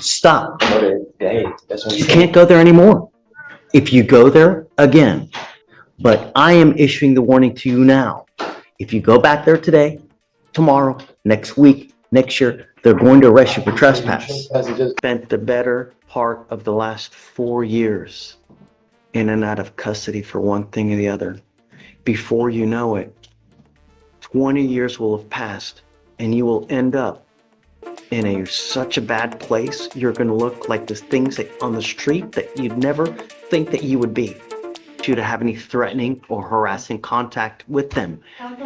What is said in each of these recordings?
Stop. Hey, that's what You can't go there anymore. If you go there again, but I am issuing the warning to you now. If you go back there today, tomorrow, next week, next year, they're going to arrest you for trespass. Spent the better part of the last 4 years in and out of custody for one thing or the other. Before you know it, 20 years will have passed and you will end up in such a bad place. You're going to look like the things on the street that you'd never think that you would be, due to have any threatening or harassing contact with them.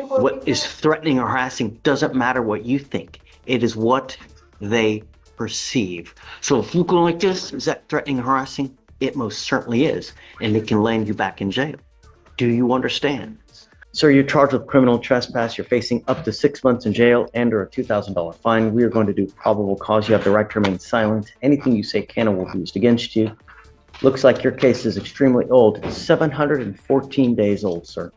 What is threatening or harassing doesn't matter what you think. It is what they perceive. So if you go like this, is that threatening or harassing? It most certainly is, and it can land you back in jail. Do you understand? Sir, you're charged with criminal trespass. You're facing up to 6 months in jail and or a $2,000 fine. We are going to do probable cause. You have the right to remain silent. Anything you say can or will be used against you. Looks like your case is extremely old. It's 714 days old, sir.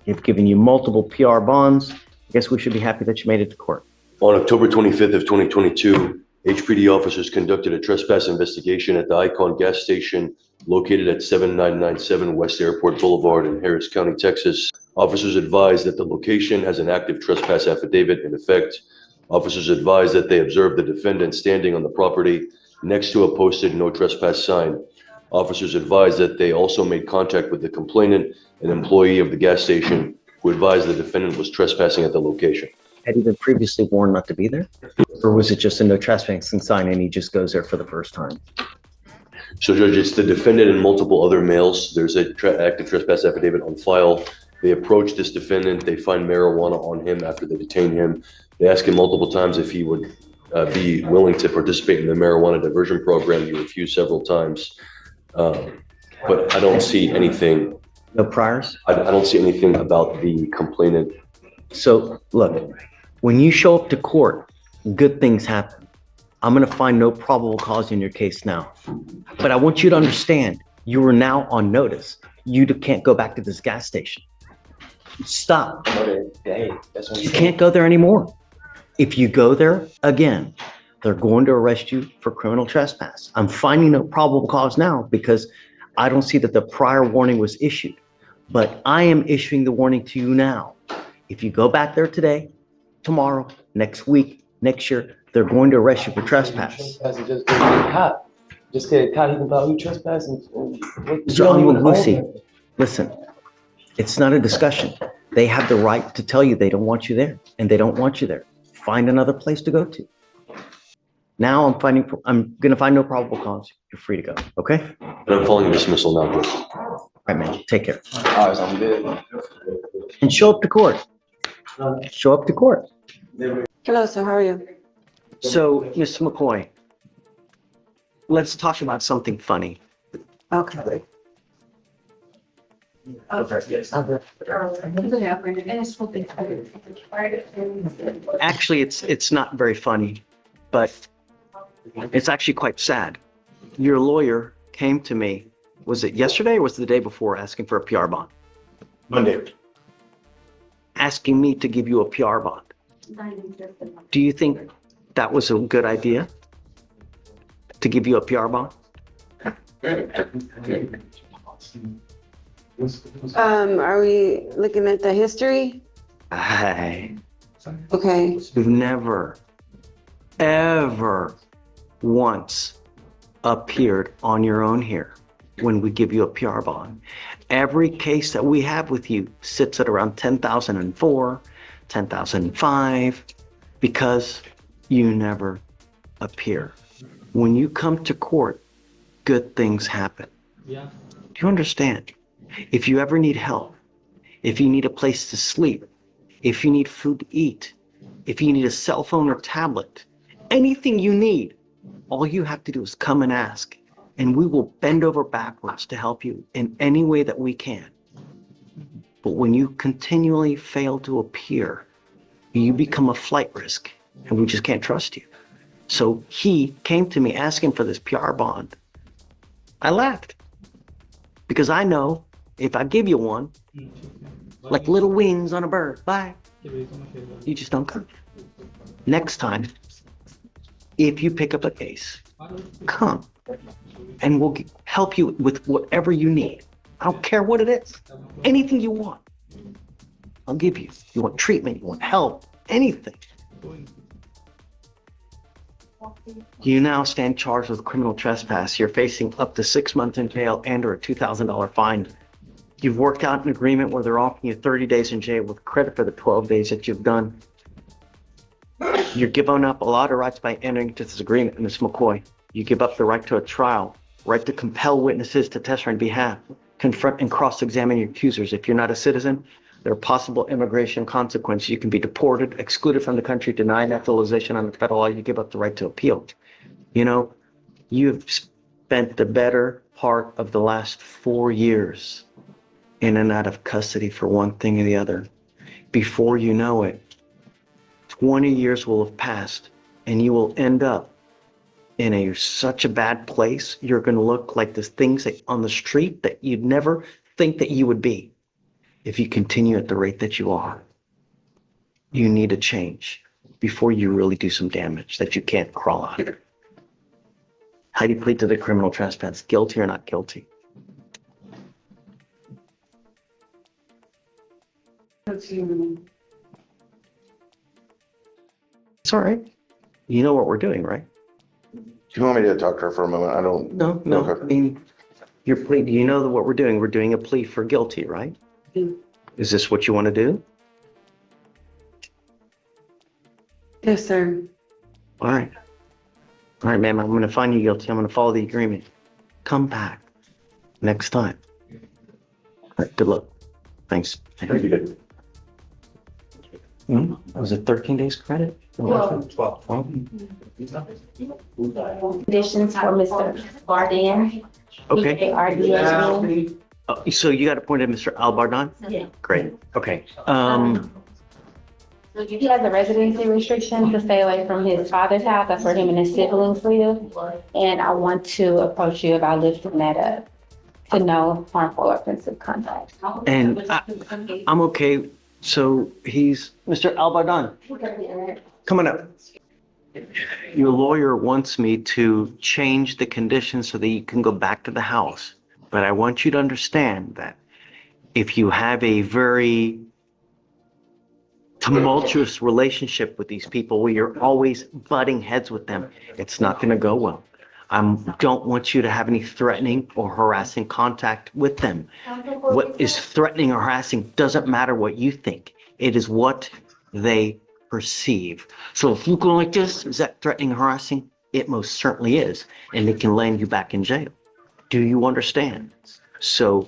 They've given you multiple PR bonds. I guess we should be happy that you made it to court. On October 25th of 2022, HPD officers conducted a trespass investigation at the Icon gas station located at 7997 West Airport Boulevard in Harris County, Texas. Officers advised that the location has an active trespass affidavit in effect. Officers advised that they observed the defendant standing on the property next to a posted no trespass sign. Officers advised that they also made contact with the complainant, an employee of the gas station, who advised the defendant was trespassing at the location. Had he been previously warned not to be there? Or was it just a no trespassing sign and he just goes there for the first time? So, Judge, it's the defendant and multiple other males. There's an active trespass affidavit on file. They approach this defendant. They find marijuana on him after they detain him. They ask him multiple times if he would be willing to participate in the marijuana diversion program. He refused several times. But I don't see anything. No priors? I don't see anything about the complainant. So, look, when you show up to court, good things happen. I'm going to find no probable cause in your case now. But I want you to understand, you are now on notice. You can't go back to this gas station. Stop. Hey, that's what You can't go there anymore. If you go there again, they're going to arrest you for criminal trespass. I'm finding no probable cause now because I don't see that the prior warning was issued. But I am issuing the warning to you now. If you go back there today, tomorrow, next week, next year, they're going to arrest you for trespass. Just get a cop. Just get a cop. He can tell you trespassing. Mr. Lucy, listen, it's not a discussion. They have the right to tell you they don't want you there, and they don't want you there. Find another place to go to. Now I'm going to find no probable cause. You're free to go, okay? And I'm following a dismissal now, Judge. All right, man, take care. All right, so I'm good. And show up to court. Show up to court. Hello, sir. How are you? So, Mr. McCoy, let's talk about something funny. Okay. Actually, it's not very funny, but it's actually quite sad. Your lawyer came to me, was it yesterday or was it the day before, asking for a PR bond? Monday. Asking me to give you a PR bond. Do you think that was a good idea? To give you a PR bond? Are we looking at the history? Okay. You've never, ever once appeared on your own here when we give you a PR bond. Every case that we have with you sits at around 10,004, 10,005, because you never appear. When you come to court, good things happen. Yeah. Do you understand? If you ever need help, if you need a place to sleep, if you need food to eat, if you need a cell phone or tablet, anything you need, all you have to do is come and ask, and we will bend over backwards to help you in any way that we can. But when you continually fail to appear, you become a flight risk, and we just can't trust you. So he came to me asking for this PR bond. I laughed, because I know if I give you one, like little wings on a bird, bye, you just don't come. Next time, if you pick up a case, come and we'll help you with whatever you need. I don't care what it is. Anything you want, I'll give you. You want treatment, you want help, anything. You now stand charged with criminal trespass. You're facing up to 6 months in jail and or a $2,000 fine. You've worked out an agreement where they're offering you 30 days in jail with credit for the 12 days that you've done. You're giving up a lot of rights by entering into this agreement, Ms. McCoy. You give up the right to a trial, right to compel witnesses to testify on behalf, confront and cross-examine your accusers. If you're not a citizen, there are possible immigration consequences. You can be deported, excluded from the country, denied naturalization under federal law. You give up the right to appeal. You know, you've spent the better part of the last 4 years in and out of custody for one thing or the other. Before you know it, 20 years will have passed and you will end up in such a bad place. You're going to look like the things on the street that you'd never think that you would be if you continue at the rate that you are. You need a change before you really do some damage that you can't crawl out of. How do you plead to the criminal trespass? Guilty or not guilty? It's all right. You know what we're doing, right? Do you want me to talk to her for a moment? I don't. No. Okay. I mean, your plea, do you know what we're doing? We're doing a plea for guilty, right? Is this what you want to do? Yes, sir. All right, ma'am, I'm going to find you guilty. I'm going to follow the agreement. Come back next time. All right, good luck. Thanks. Thank you. Was it 13 days credit? 12. Conditions for Mr. Bardan. Okay. B-A-R-D-A-N. So you got appointed Mr. Albardan? Yeah. Great. Okay. He has a residency restriction to stay away from his father's house. That's where him and his siblings live. And I want to approach you about lifting that up to no harmful or offensive conduct. And I'm okay. So he's Mr. Albardan. Come on up. Your lawyer wants me to change the conditions so that you can go back to the house. But I want you to understand that if you have a very tumultuous relationship with these people where you're always butting heads with them, it's not going to go well. I don't want you to have any threatening or harassing contact with them. What is threatening or harassing doesn't matter what you think. It is what they perceive. So if you go like this, is that threatening or harassing? It most certainly is. And it can land you back in jail. Do you understand? So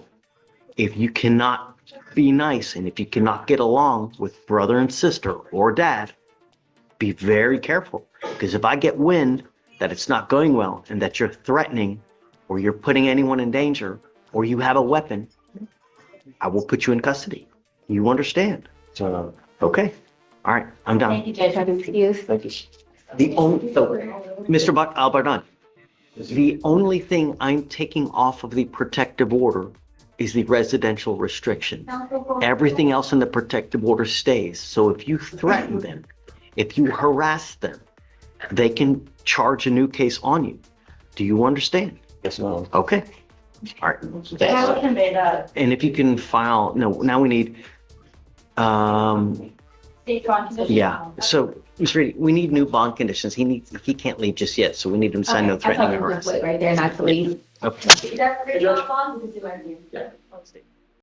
if you cannot be nice and if you cannot get along with brother and sister or dad, be very careful. Because if I get wind that it's not going well and that you're threatening or you're putting anyone in danger or you have a weapon, I will put you in custody. You understand? So, okay. All right, I'm done. Thank you, Judge. I'm excused. Mr. Albardan, the only thing I'm taking off of the protective order is the residential restriction. Everything else in the protective order stays. So if you threaten them, if you harass them, they can charge a new case on you. Do you understand? Yes, ma'am. Okay. All right. Thanks. And if you can file, no, now we need, yeah. So, Mr. Reedy, we need new bond conditions. He can't leave just yet, so we need him to sign no threatening or harassing. Right there, not to leave. Okay.